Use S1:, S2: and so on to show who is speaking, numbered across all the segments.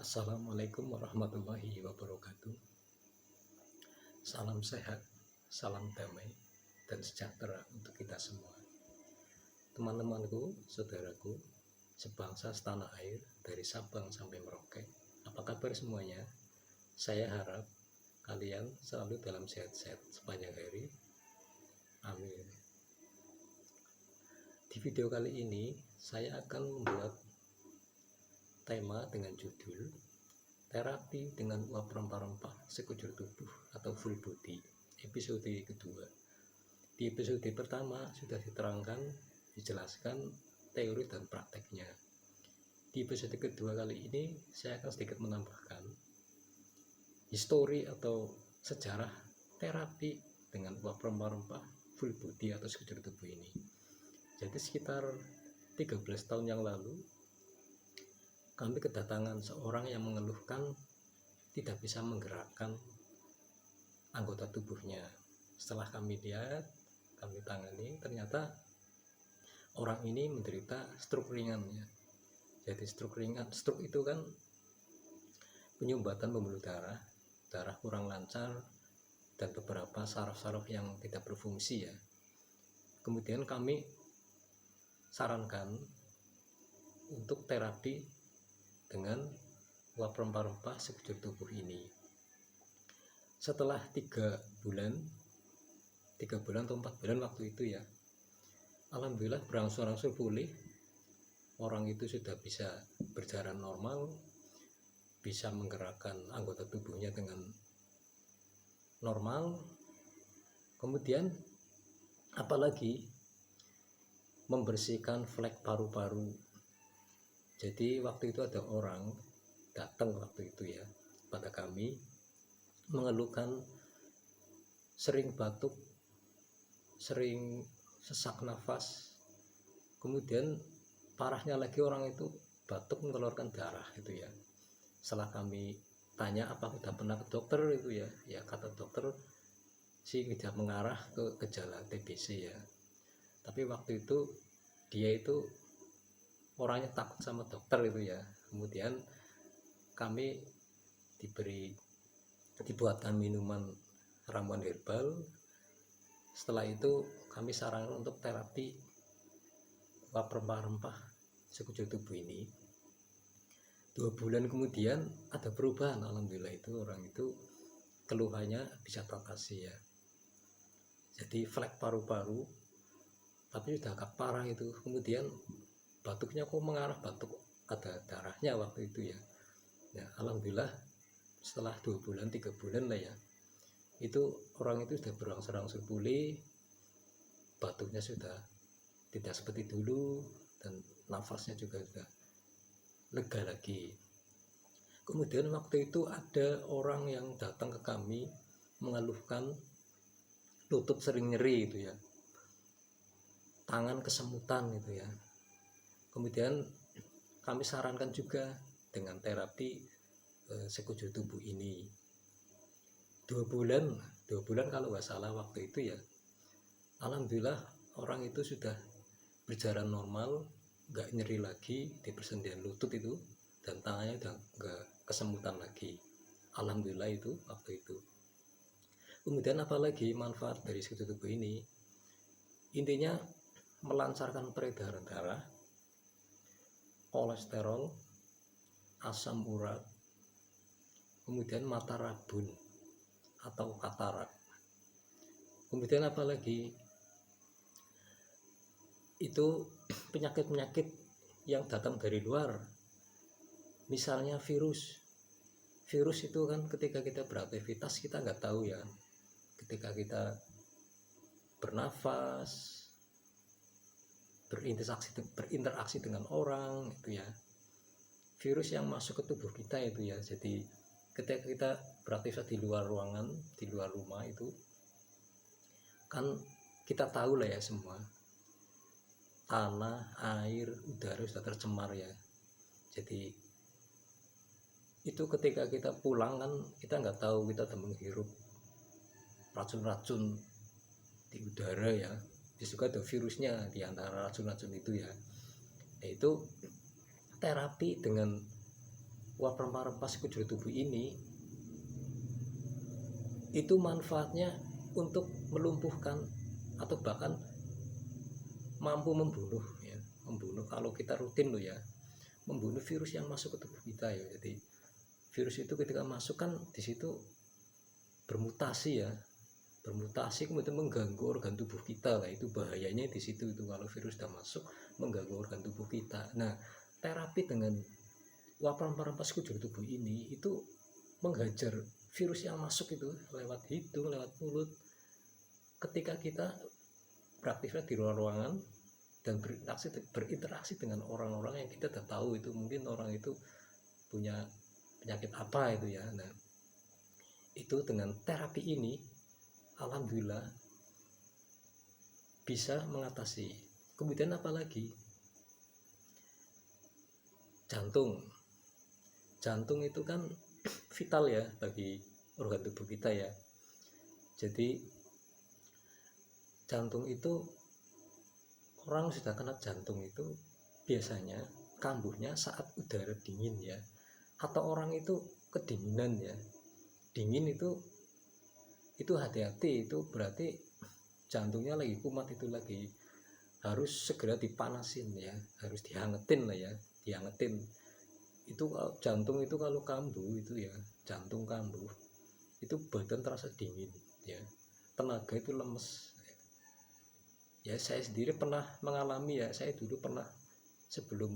S1: Assalamualaikum warahmatullahi wabarakatuh. Salam sehat, salam damai, dan sejahtera untuk kita semua. Teman-temanku, saudaraku, sebangsa setanah air dari Sabang sampai Merauke. Apa kabar semuanya? Saya harap kalian selalu dalam sehat-sehat sepanjang hari. Amin. Di video kali ini, saya akan membuat tema dengan judul terapi dengan uap rempah-rempah sekujur tubuh atau full body, episode kedua. Di episode pertama sudah diterangkan, dijelaskan teori dan prakteknya. Di episode kedua kali ini saya akan sedikit menambahkan histori atau sejarah terapi dengan uap rempah-rempah full body atau sekujur tubuh ini. Jadi sekitar 13 tahun yang lalu kami kedatangan seorang yang mengeluhkan tidak bisa menggerakkan anggota tubuhnya. Setelah kami lihat, kami tangani, ternyata orang ini menderita stroke ringan ya. Jadi stroke ringan, stroke itu kan penyumbatan pembuluh darah, darah kurang lancar, dan beberapa saraf-saraf yang tidak berfungsi ya. Kemudian kami sarankan untuk terapi dengan uap rempah-rempah sekujur tubuh ini. Setelah 3 bulan atau 4 bulan waktu itu ya, alhamdulillah berangsur-angsur pulih. Orang itu sudah bisa berjalan normal, bisa menggerakkan anggota tubuhnya dengan normal. Kemudian apalagi membersihkan flek paru-paru. Jadi waktu itu ada orang datang waktu itu ya pada kami mengeluhkan sering batuk, sering sesak nafas, kemudian parahnya lagi orang itu batuk mengeluarkan darah gitu ya. Setelah kami tanya apa sudah pernah ke dokter itu ya kata dokter sih tidak mengarah ke gejala TBC ya. Tapi waktu itu dia itu orangnya takut sama dokter itu ya. Kemudian kami dibuatkan minuman ramuan herbal. Setelah itu kami sarankan untuk terapi uap rempah-rempah sekujur tubuh ini. 2 bulan kemudian ada perubahan, alhamdulillah. Itu orang itu keluhannya bisa teratasi ya. Jadi flek paru-paru tapi sudah agak parah itu. Kemudian batuknya kok mengarah batuk, ada darahnya waktu itu ya. Ya alhamdulillah setelah 2 bulan 3 bulan lah ya, itu orang itu sudah berangsur-angsur pulih, batuknya sudah tidak seperti dulu, dan nafasnya juga sudah lega lagi. Kemudian waktu itu ada orang yang datang ke kami mengeluhkan lutut sering nyeri itu ya, tangan kesemutan itu ya. Kemudian kami sarankan juga dengan terapi sekujur tubuh ini. 2 bulan kalau nggak salah waktu itu ya, alhamdulillah orang itu sudah berjalan normal, nggak nyeri lagi di persendian lutut itu, dan tangannya udah nggak kesemutan lagi. Alhamdulillah itu waktu itu. Kemudian apalagi manfaat dari sekujur tubuh ini? Intinya melancarkan peredaran darah, kolesterol, asam urat, kemudian mata rabun atau katarak. Kemudian apalagi itu penyakit-penyakit yang datang dari luar, misalnya virus itu kan ketika kita beraktivitas kita nggak tahu ya, ketika kita bernafas, berinteraksi dengan orang itu ya, virus yang masuk ke tubuh kita itu ya. Jadi ketika kita beraktivitas di luar ruangan, di luar rumah itu kan kita tahu lah ya semua, tanah, air, udara sudah tercemar ya. Jadi itu ketika kita pulang kan kita nggak tahu, kita menghirup racun-racun di udara ya. Juga ada virusnya di antara racun-racun itu ya. Yaitu terapi dengan uap rempah-rempah sekujur tubuh ini itu manfaatnya untuk melumpuhkan atau bahkan mampu membunuh ya, membunuh kalau kita rutin loh ya, membunuh virus yang masuk ke tubuh kita ya. Jadi virus itu ketika masuk kan di situ bermutasi ya, bermutasi kemudian mengganggu organ tubuh kita lah, itu bahayanya di situ. Itu kalau virus sudah masuk mengganggu organ tubuh kita. Nah, terapi dengan uap rempah-rempah sekujur tubuh ini itu menghajar virus yang masuk itu lewat hidung, lewat mulut. Ketika kita beraktivitas di ruangan dan berinteraksi dengan orang-orang yang kita tidak tahu itu, mungkin orang itu punya penyakit apa itu ya. Nah, itu dengan terapi ini alhamdulillah bisa mengatasi. Kemudian apalagi jantung itu kan vital ya bagi organ tubuh kita ya. Jadi jantung itu, orang sudah kena jantung itu biasanya kambuhnya saat udara dingin ya, atau orang itu kedinginan ya. Dingin itu hati-hati, itu berarti jantungnya lagi kumat, itu lagi harus segera dipanasin ya, harus dihangetin lah ya, dihangetin. Itu jantung itu kalau kambuh itu ya, jantung kambuh itu badan terasa dingin ya, tenaga itu lemes ya. Saya sendiri pernah mengalami ya, saya dulu pernah sebelum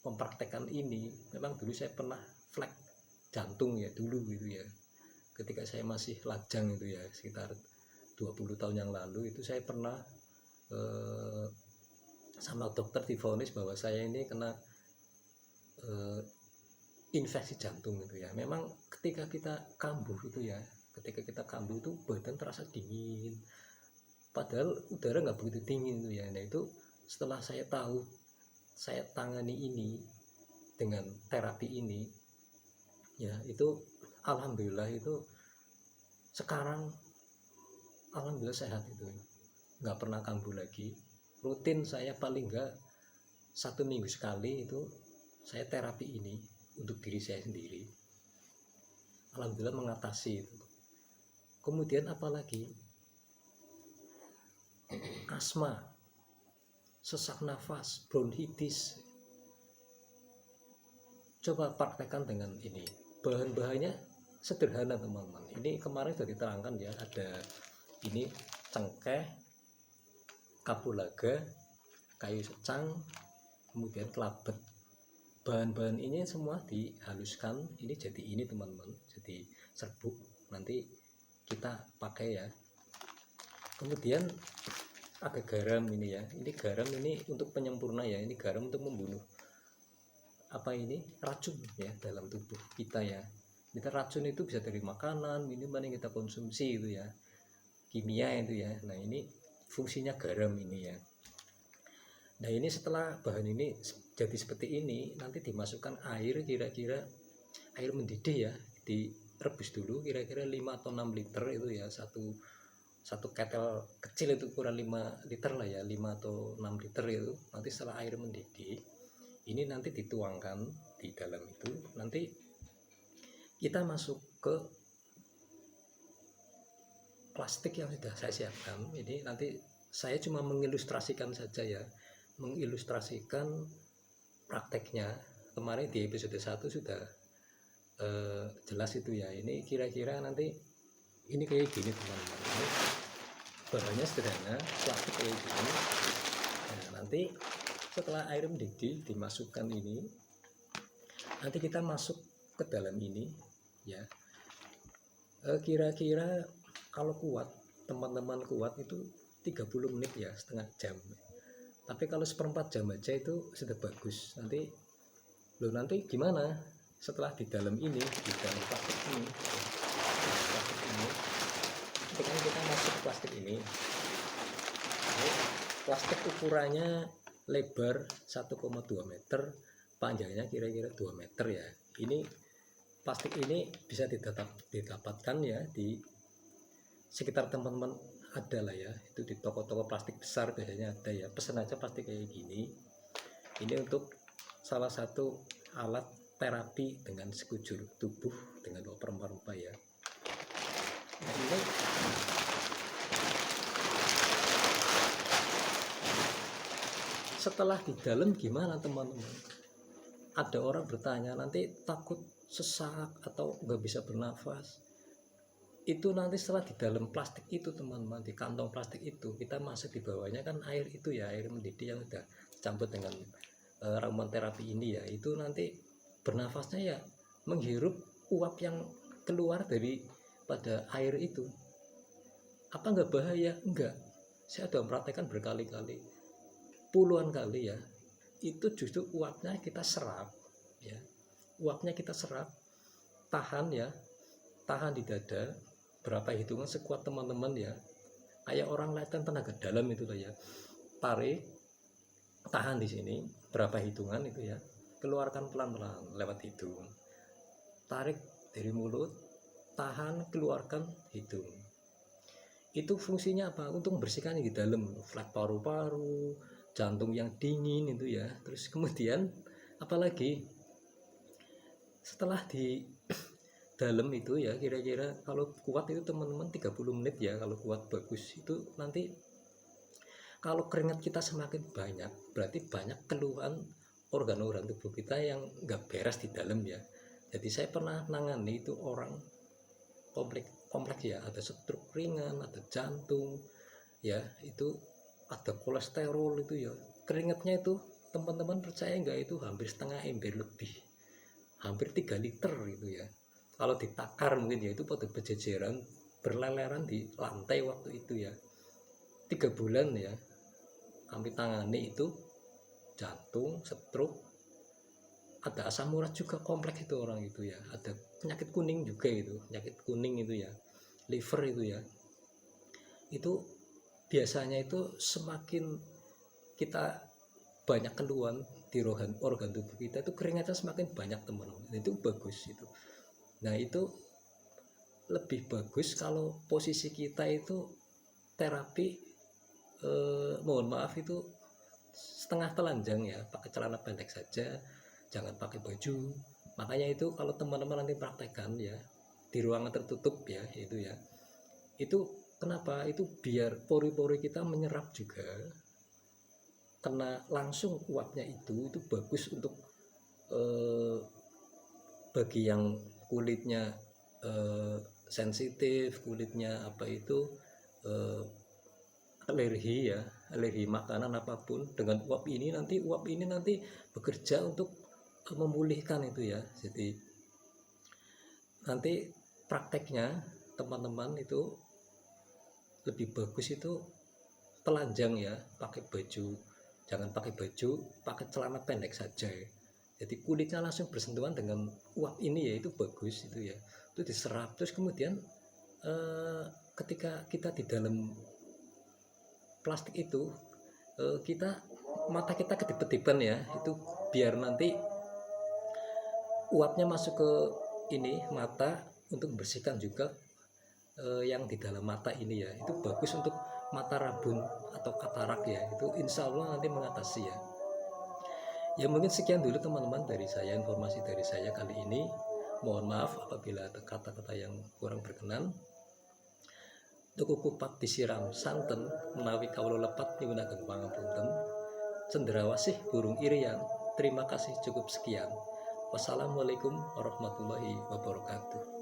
S1: mempraktekkan ini, memang dulu saya pernah flek jantung ya dulu gitu ya, ketika saya masih lajang itu ya, sekitar 20 tahun yang lalu itu saya pernah sama dokter divonis bahwa saya ini kena infeksi jantung itu ya. Memang ketika kita kambuh itu ya, ketika kita kambuh itu badan terasa dingin, padahal udara nggak begitu dingin itu ya. Nah itu setelah saya tahu, saya tangani ini dengan terapi ini ya, itu alhamdulillah itu sekarang alhamdulillah sehat itu, nggak pernah kambuh lagi. Rutin saya paling nggak 1 minggu sekali itu saya terapi ini untuk diri saya sendiri, alhamdulillah mengatasi itu. Kemudian apalagi asma, sesak nafas, bronkitis, coba praktekkan dengan ini. Bahan-bahannya sederhana teman-teman, ini kemarin sudah diterangkan ya, ada ini cengkeh, kapulaga, kayu secang, kemudian kelabet. Bahan-bahan ini semua dihaluskan, ini jadi ini teman-teman, jadi serbuk, nanti kita pakai ya. Kemudian ada garam ini ya, ini garam ini untuk penyempurna ya, ini garam untuk membunuh apa ini racun ya dalam tubuh kita ya. Kita racun itu bisa dari makanan, minuman yang kita konsumsi itu ya, kimia itu ya. Nah ini fungsinya garam ini ya. Nah ini setelah bahan ini jadi seperti ini, nanti dimasukkan air, kira-kira air mendidih ya, direbus dulu kira-kira 5 atau 6 liter itu ya, satu ketel kecil itu kurang 5 liter lah ya, 5 atau 6 liter itu. Nanti setelah air mendidih ini nanti dituangkan di dalam itu, nanti kita masuk ke plastik yang sudah saya siapkan. Ini nanti saya cuma mengilustrasikan saja ya, mengilustrasikan prakteknya. Kemarin di episode 1 sudah jelas itu ya. Ini kira-kira nanti ini kayak gini teman-teman, ini bahannya sederhana, plastik kayak gini. Nah nanti setelah air mendidih dimasukkan ini, nanti kita masuk ke dalam ini ya. Kira-kira kalau kuat, teman-teman kuat itu 30 menit ya, setengah jam. Tapi kalau 1/4 jam aja itu sudah bagus. Nanti gimana setelah di dalam ini, di dalam plastik ini, ketika kita masuk plastik ini, plastik ukurannya lebar 1,2 meter, panjangnya kira-kira 2 meter ya. Ini plastik ini bisa didapatkan ya di sekitar teman-teman, ada lah ya, itu di toko-toko plastik besar biasanya ada ya. Pesan aja plastik kayak gini. Ini untuk salah satu alat terapi dengan sekujur tubuh dengan uap rempah-rempah ya. Nah, ini setelah di dalam gimana teman-teman? Ada orang bertanya nanti takut sesak atau nggak bisa bernafas. Itu nanti setelah di dalam plastik itu teman-teman, di kantong plastik itu kita masuk, di bawahnya kan air itu ya, air mendidih yang udah campur dengan ramuan terapi ini ya. Itu nanti bernafasnya ya menghirup uap yang keluar dari pada air itu. Apa nggak bahaya? Enggak. Saya sudah mempraktekkan berkali-kali, puluhan kali ya. Itu justru uapnya kita serap ya. Uapnya kita serap, tahan ya, tahan di dada berapa hitungan sekuat teman-teman ya, kayak orang latihan tenaga dalam itu lah ya. Tarik, tahan di sini berapa hitungan itu ya, keluarkan pelan-pelan lewat hidung. Tarik dari mulut, tahan, keluarkan hidung. Itu fungsinya apa? Untuk membersihkan di dalam, flek paru-paru, jantung yang dingin itu ya. Terus kemudian apalagi setelah di dalam itu ya, kira-kira kalau kuat itu teman-teman 30 menit ya, kalau kuat bagus itu nanti kalau keringat kita semakin banyak berarti banyak keluhan organ-organ tubuh kita yang nggak beres di dalam ya. Jadi saya pernah nangani itu orang kompleks ya, ada stroke ringan, ada jantung ya, itu ada kolesterol itu ya. Keringatnya itu teman-teman percaya nggak, itu hampir setengah ember lebih, hampir 3 liter itu ya. Kalau ditakar mungkin ya itu pada berjejeran berleleran di lantai waktu itu ya. 3 bulan ya kami tangani itu jantung, stroke, ada asam urat juga kompleks itu orang itu ya, ada penyakit kuning juga itu, penyakit kuning itu ya, liver itu ya. Itu biasanya itu semakin kita banyak keluhan di organ tubuh kita itu keringatnya semakin banyak teman-teman, itu bagus itu. Nah itu lebih bagus kalau posisi kita itu terapi mohon maaf itu setengah telanjang ya, pakai celana pendek saja, jangan pakai baju. Makanya itu kalau teman-teman nanti praktekkan ya di ruangan tertutup ya, itu ya, itu kenapa? Itu biar pori-pori kita menyerap juga, kena langsung uapnya itu bagus untuk bagi yang kulitnya sensitif, kulitnya apa itu alergi ya, alergi makanan apapun, dengan uap ini nanti bekerja untuk memulihkan itu ya. Jadi nanti prakteknya teman-teman itu lebih bagus itu telanjang ya, pakai baju, jangan pakai baju, pakai celana pendek saja ya. Jadi kulitnya langsung bersentuhan dengan uap ini ya, itu bagus itu ya, itu diserap. Terus kemudian ketika kita di dalam plastik itu mata kita kedip-kedipan ya, itu biar nanti uapnya masuk ke ini mata untuk membersihkan juga yang di dalam mata ini ya. Itu bagus untuk mata rabun atau katarak ya, itu insya Allah nanti mengatasi ya. Ya mungkin sekian dulu teman-teman dari saya, informasi dari saya kali ini. Mohon maaf apabila ada kata-kata yang kurang berkenan. Tuku kupat disiram santen menawi kawula lepat nyuwunaken pangapunten. Cendrawasih burung irian. Terima kasih, cukup sekian. Wassalamualaikum warahmatullahi wabarakatuh.